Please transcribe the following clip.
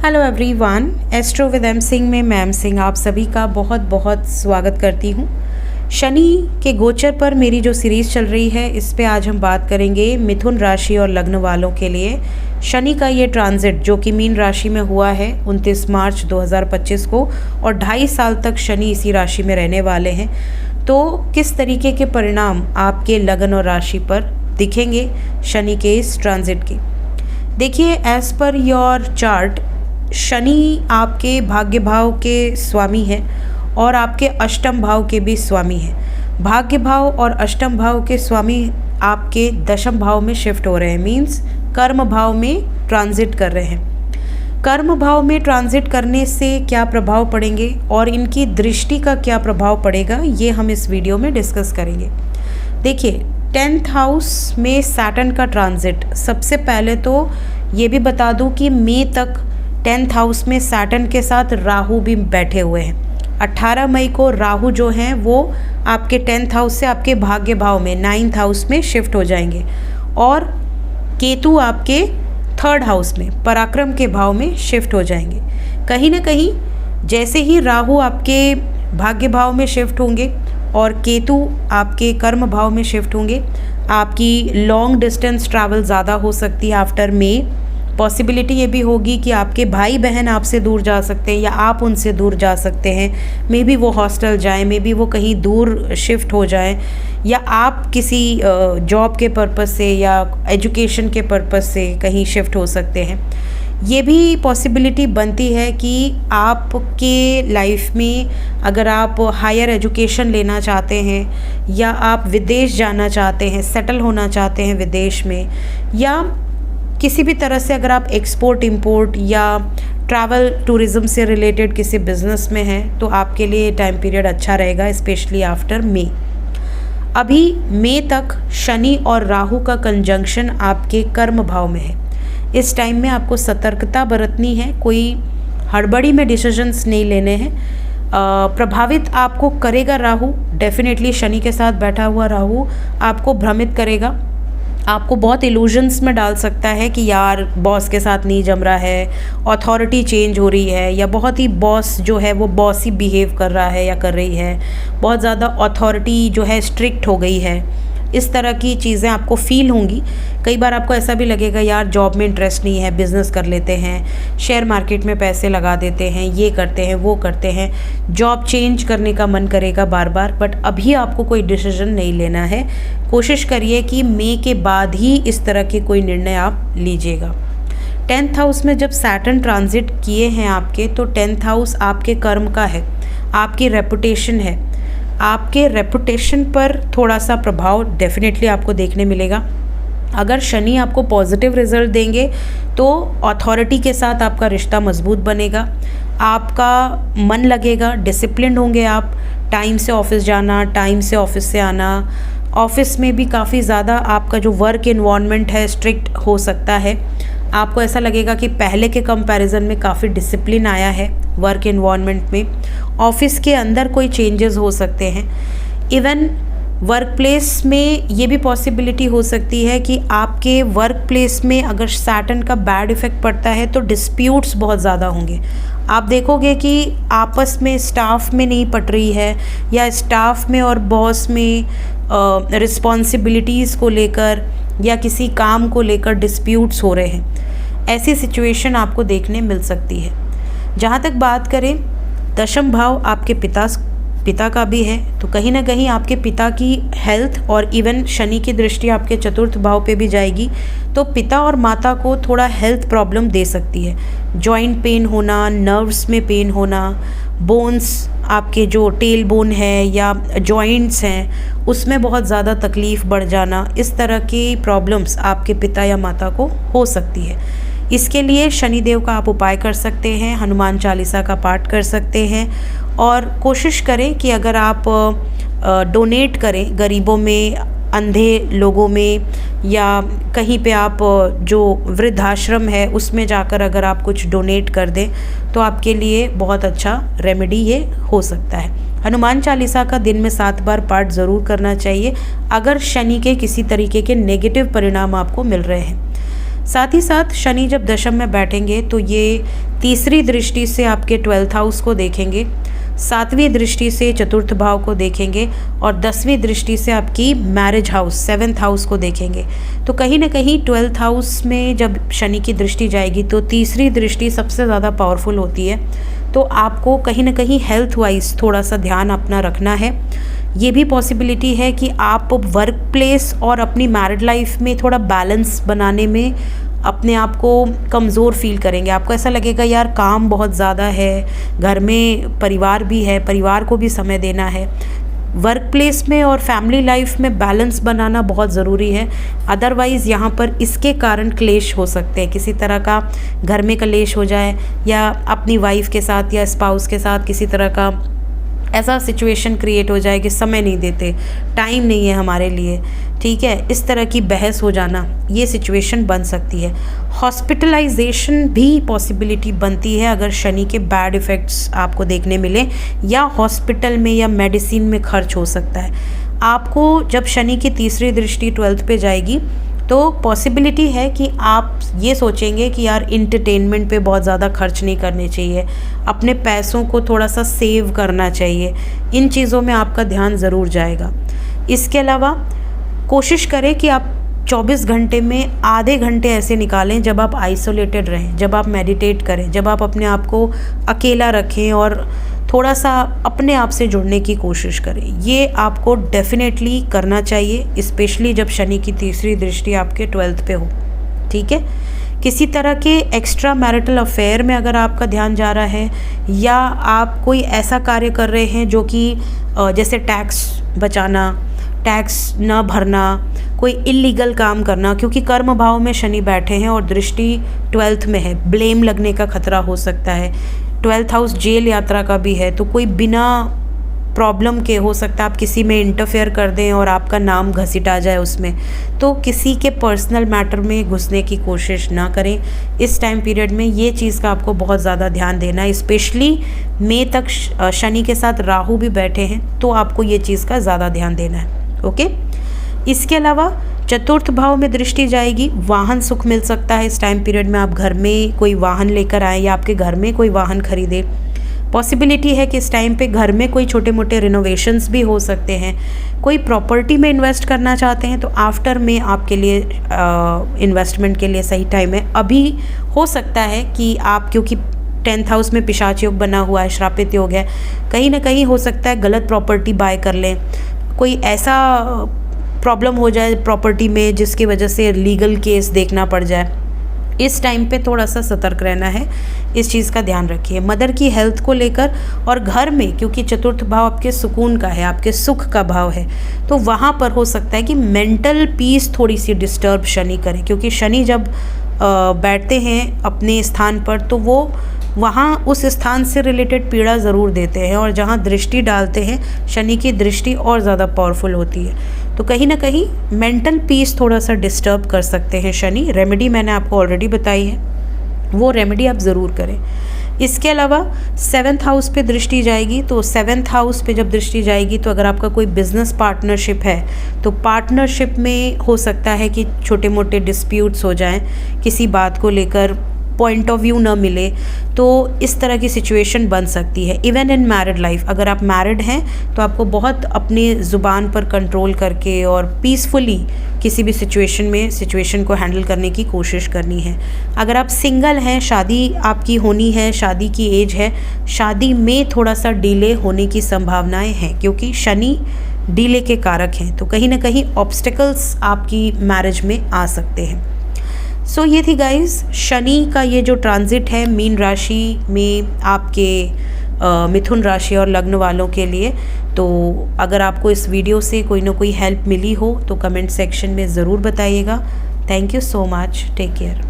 Hello everyone, astro with M Singh में ma'am Singh आप सभी का बहुत बहुत स्वागत करती हूँ। शनि के गोचर पर मेरी जो सीरीज़ चल रही है इस पे आज हम बात करेंगे मिथुन राशि और लग्न वालों के लिए शनि का ये ट्रांजिट जो कि मीन राशि में हुआ है 29 मार्च 2025 को और 2.5 साल तक शनि इसी राशि में रहने वाले हैं। तो किस तरीके के परिणाम आपके लग्न और राशि पर दिखेंगे शनि के इस ट्रांजिट के। देखिए, as per your chart Shani आपके भाग्य भाव के स्वामी हैं और आपके अष्टम भाव के भी स्वामी हैं। भाग्य भाव और अष्टम भाव के स्वामी आपके दशम भाव में शिफ्ट हो रहे हैं, मींस कर्म भाव में ट्रांजिट कर रहे हैं। कर्म भाव में ट्रांजिट करने से क्या प्रभाव पड़ेंगे और इनकी दृष्टि का क्या प्रभाव पड़ेगा, ये हम इस वीडियो में डिस्कस करेंगे। देखिए, 10th हाउस में सैटर्न का ट्रांजिट, सबसे पहले तो ये भी बता दूं कि मई तक 10th हाउस में सैटर्न के साथ राहु भी बैठे हुए हैं। 18 मई को राहु जो हैं वो आपके 10th हाउस से आपके भाग्य भाव में 9th हाउस में शिफ्ट हो जाएंगे और केतु आपके 3rd हाउस में पराक्रम के भाव में शिफ्ट हो जाएंगे। कहीं ना कहीं जैसे ही राहु आपके भाग्य भाव में शिफ्ट होंगे और केतु आपके कर्म भाव में शिफ्ट होंगे, आपकी लॉन्ग डिस्टेंस ट्रैवल ज़्यादा हो सकती है आफ्टर मई। पॉसिबिलिटी ये भी होगी कि आपके भाई बहन आपसे दूर जा सकते हैं या आप उनसे दूर जा सकते हैं। मे बी वो हॉस्टल जाएं, मे बी वो कहीं दूर शिफ्ट हो जाएं, या आप किसी जॉब के पर्पस से या एजुकेशन के पर्पस से कहीं शिफ्ट हो सकते हैं। ये भी पॉसिबिलिटी बनती है कि आपके लाइफ में अगर आप हायर एजुकेशन लेना चाहते हैं या आप विदेश जाना चाहते हैं, सेटल होना चाहते हैं विदेश में, या किसी भी तरह से अगर आप एक्सपोर्ट इंपोर्ट या ट्रैवल टूरिज़्म से रिलेटेड किसी बिज़नेस में हैं, तो आपके लिए टाइम पीरियड अच्छा रहेगा, स्पेशली आफ्टर मई। अभी मई तक शनि और राहु का कंजंक्शन आपके कर्म भाव में है। इस टाइम में आपको सतर्कता बरतनी है, कोई हड़बड़ी में डिसीजंस नहीं लेने हैं। प्रभावित आपको करेगा राहु, डेफिनेटली शनि के साथ बैठा हुआ राहु आपको भ्रमित करेगा, आपको बहुत इल्यूजन्स में डाल सकता है कि यार बॉस के साथ नहीं जम रहा है, अथॉरिटी चेंज हो रही है, या बहुत ही बॉस जो है वो बॉस ही बिहेव कर रहा है या कर रही है, बहुत ज़्यादा अथॉरिटी जो है स्ट्रिक्ट हो गई है। इस तरह की चीज़ें आपको फील होंगी। कई बार आपको ऐसा भी लगेगा यार जॉब में इंटरेस्ट नहीं है, बिज़नेस कर लेते हैं, शेयर मार्केट में पैसे लगा देते हैं, ये करते हैं वो करते हैं, जॉब चेंज करने का मन करेगा बार बार, बट अभी आपको कोई डिसीजन नहीं लेना है। कोशिश करिए कि मई के बाद ही इस तरह के कोई निर्णय आप लीजिएगा। 10th हाउस में जब सैटर्न ट्रांजिट किए हैं आपके, तो 10th हाउस आपके कर्म का है, आपकी रेपुटेशन है। आपके रेपुटेशन पर थोड़ा सा प्रभाव डेफिनेटली आपको देखने मिलेगा। अगर शनि आपको पॉजिटिव रिजल्ट देंगे तो अथॉरिटी के साथ आपका रिश्ता मजबूत बनेगा, आपका मन लगेगा, डिसिप्लिन होंगे आप, टाइम से ऑफिस जाना, टाइम से ऑफिस से आना। ऑफिस में भी काफ़ी ज़्यादा आपका जो वर्क इन्वायरमेंट है स्ट्रिक्ट हो सकता है। आपको ऐसा लगेगा कि पहले के कंपैरिजन में काफ़ी डिसिप्लिन आया है वर्क इन्वायरमेंट में। ऑफिस के अंदर कोई चेंजेस हो सकते हैं। इवन वर्क प्लेस में ये भी पॉसिबिलिटी हो सकती है कि आपके वर्क प्लेस में अगर सैटर्न का बैड इफ़ेक्ट पड़ता है तो डिस्प्यूट्स बहुत ज़्यादा होंगे। आप देखोगे कि आपस में स्टाफ में नहीं पट रही है, या स्टाफ में और बॉस में रिस्पॉन्सिबिलिटीज़ को लेकर या किसी काम को लेकर डिस्प्यूट्स हो रहे हैं। ऐसी सिचुएशन आपको देखने मिल सकती है। जहाँ तक बात करें, दशम भाव आपके पिता का भी है, तो कहीं ना कहीं आपके पिता की हेल्थ, और इवन शनि की दृष्टि आपके 4th भाव पे भी जाएगी, तो पिता और माता को थोड़ा हेल्थ प्रॉब्लम दे सकती है। जॉइंट पेन होना, नर्व्स में पेन होना, बोन्स आपके जो टेल बोन है या जॉइंट्स हैं उसमें बहुत ज़्यादा तकलीफ़ बढ़ जाना, इस तरह की प्रॉब्लम्स आपके पिता या माता को हो सकती है। इसके लिए शनिदेव का आप उपाय कर सकते हैं, हनुमान चालीसा का पाठ कर सकते हैं, और कोशिश करें कि अगर आप डोनेट करें गरीबों में, अंधे लोगों में, या कहीं पे आप जो वृद्धाश्रम है उसमें जाकर अगर आप कुछ डोनेट कर दें तो आपके लिए बहुत अच्छा रेमेडी ये हो सकता है। हनुमान चालीसा का दिन में 7 बार पाठ ज़रूर करना चाहिए अगर शनि के किसी तरीके के नेगेटिव परिणाम आपको मिल रहे हैं। साथ ही साथ शनि जब दशम में बैठेंगे तो ये तीसरी दृष्टि से आपके 12th हाउस को देखेंगे, 7वीं दृष्टि से चतुर्थ भाव को देखेंगे और 10वीं दृष्टि से आपकी मैरिज हाउस 7th हाउस को देखेंगे। तो कहीं ना कहीं 12th हाउस में जब शनि की दृष्टि जाएगी तो तीसरी दृष्टि सबसे ज़्यादा पावरफुल होती है। तो आपको कहीं ना कहीं हेल्थ वाइज थोड़ा सा ध्यान अपना रखना है। ये भी पॉसिबिलिटी है कि आप वर्क प्लेस और अपनी मैरिड लाइफ में थोड़ा बैलेंस बनाने में अपने आप को कमज़ोर फील करेंगे। आपको ऐसा लगेगा यार काम बहुत ज़्यादा है, घर में परिवार भी है, परिवार को भी समय देना है। वर्क प्लेस में और फैमिली लाइफ में बैलेंस बनाना बहुत ज़रूरी है। अदरवाइज़ यहाँ पर इसके कारण क्लेश हो सकते हैं, किसी तरह का घर में क्लेश हो जाए या अपनी वाइफ के साथ या स्पाउस के साथ किसी तरह का ऐसा सिचुएशन क्रिएट हो जाए कि समय नहीं देते, टाइम नहीं है हमारे लिए, ठीक है, इस तरह की बहस हो जाना, ये सिचुएशन बन सकती है। हॉस्पिटलाइजेशन भी पॉसिबिलिटी बनती है अगर शनि के बैड इफ़ेक्ट्स आपको देखने मिले, या हॉस्पिटल में या मेडिसिन में खर्च हो सकता है। आपको जब शनि की तीसरी दृष्टि 12th पे जाएगी तो पॉसिबिलिटी है कि आप ये सोचेंगे कि यार इंटरटेनमेंट पे बहुत ज़्यादा खर्च नहीं करने चाहिए, अपने पैसों को थोड़ा सा सेव करना चाहिए, इन चीज़ों में आपका ध्यान ज़रूर जाएगा। इसके अलावा कोशिश करें कि आप 24 घंटे में आधे घंटे ऐसे निकालें जब आप आइसोलेटेड रहें, जब आप मेडिटेट करें, जब आप अपने आप को अकेला रखें और थोड़ा सा अपने आप से जुड़ने की कोशिश करें। ये आपको डेफिनेटली करना चाहिए, स्पेशली जब शनि की तीसरी दृष्टि आपके 12th पे हो, ठीक है। किसी तरह के एक्स्ट्रा मैरिटल अफेयर में अगर आपका ध्यान जा रहा है या आप कोई ऐसा कार्य कर रहे हैं जो कि जैसे टैक्स बचाना, टैक्स न भरना, कोई इलीगल काम करना, क्योंकि कर्म भाव में शनि बैठे हैं और दृष्टि 12th में है, ब्लेम लगने का खतरा हो सकता है। 12th हाउस जेल यात्रा का भी है, तो कोई बिना प्रॉब्लम के हो सकता है आप किसी में इंटरफेयर कर दें और आपका नाम घसीटा जाए उसमें। तो किसी के पर्सनल मैटर में घुसने की कोशिश ना करें इस टाइम पीरियड में। ये चीज़ का आपको बहुत ज़्यादा ध्यान देना है, स्पेशली मई तक शनि के साथ राहु भी बैठे हैं, तो आपको ये चीज़ का ज़्यादा ध्यान देना है, ओके। इसके अलावा चतुर्थ भाव में दृष्टि जाएगी, वाहन सुख मिल सकता है इस टाइम पीरियड में। आप घर में कोई वाहन लेकर आए या आपके घर में कोई वाहन खरीदे, पॉसिबिलिटी है कि इस टाइम पे घर में कोई छोटे मोटे रिनोवेशंस भी हो सकते हैं। कोई प्रॉपर्टी में इन्वेस्ट करना चाहते हैं तो आफ्टर में आपके लिए इन्वेस्टमेंट के लिए सही टाइम है। अभी हो सकता है कि आप, क्योंकि 10th हाउस में पिशाच योग बना हुआ है, श्रापित योग है, कहीं ना कहीं हो सकता है गलत प्रॉपर्टी बाय कर लें, कोई ऐसा प्रॉब्लम हो जाए प्रॉपर्टी में जिसकी वजह से लीगल केस देखना पड़ जाए। इस टाइम पे थोड़ा सा सतर्क रहना है, इस चीज़ का ध्यान रखिए। मदर की हेल्थ को लेकर और घर में, क्योंकि चतुर्थ भाव आपके सुकून का है, आपके सुख का भाव है, तो वहाँ पर हो सकता है कि मेंटल पीस थोड़ी सी डिस्टर्ब शनि करे, क्योंकि शनि जब बैठते हैं अपने स्थान पर तो वो वहाँ उस स्थान से रिलेटेड पीड़ा ज़रूर देते हैं, और जहाँ दृष्टि डालते हैं शनि की दृष्टि और ज़्यादा पावरफुल होती है, तो कहीं ना कहीं मेंटल पीस थोड़ा सा डिस्टर्ब कर सकते हैं शनि। रेमेडी मैंने आपको ऑलरेडी बताई है, वो रेमेडी आप ज़रूर करें। इसके अलावा 7th हाउस पे दृष्टि जाएगी, तो 7th हाउस पे जब दृष्टि जाएगी तो अगर आपका कोई बिजनेस पार्टनरशिप है तो पार्टनरशिप में हो सकता है कि छोटे मोटे डिस्प्यूट्स हो जाएं, किसी बात को लेकर पॉइंट ऑफ व्यू ना मिले, तो इस तरह की सिचुएशन बन सकती है। इवन इन मैरिड लाइफ, अगर आप मैरिड हैं तो आपको बहुत अपनी ज़ुबान पर कंट्रोल करके और पीसफुली किसी भी सिचुएशन को हैंडल करने की कोशिश करनी है। अगर आप सिंगल हैं, शादी आपकी होनी है, शादी की एज है, शादी में थोड़ा सा डिले होने की संभावनाएं हैं, क्योंकि शनि डिले के कारक हैं, तो कहीं ना कहीं ऑब्स्टिकल्स आपकी मैरिज में आ सकते हैं। सो ये थी गाइस शनि का ये जो ट्रांजिट है मीन राशि में आपके मिथुन राशि और लग्न वालों के लिए। तो अगर आपको इस वीडियो से कोई ना कोई हेल्प मिली हो तो कमेंट सेक्शन में ज़रूर बताइएगा। Thank you so much, take care.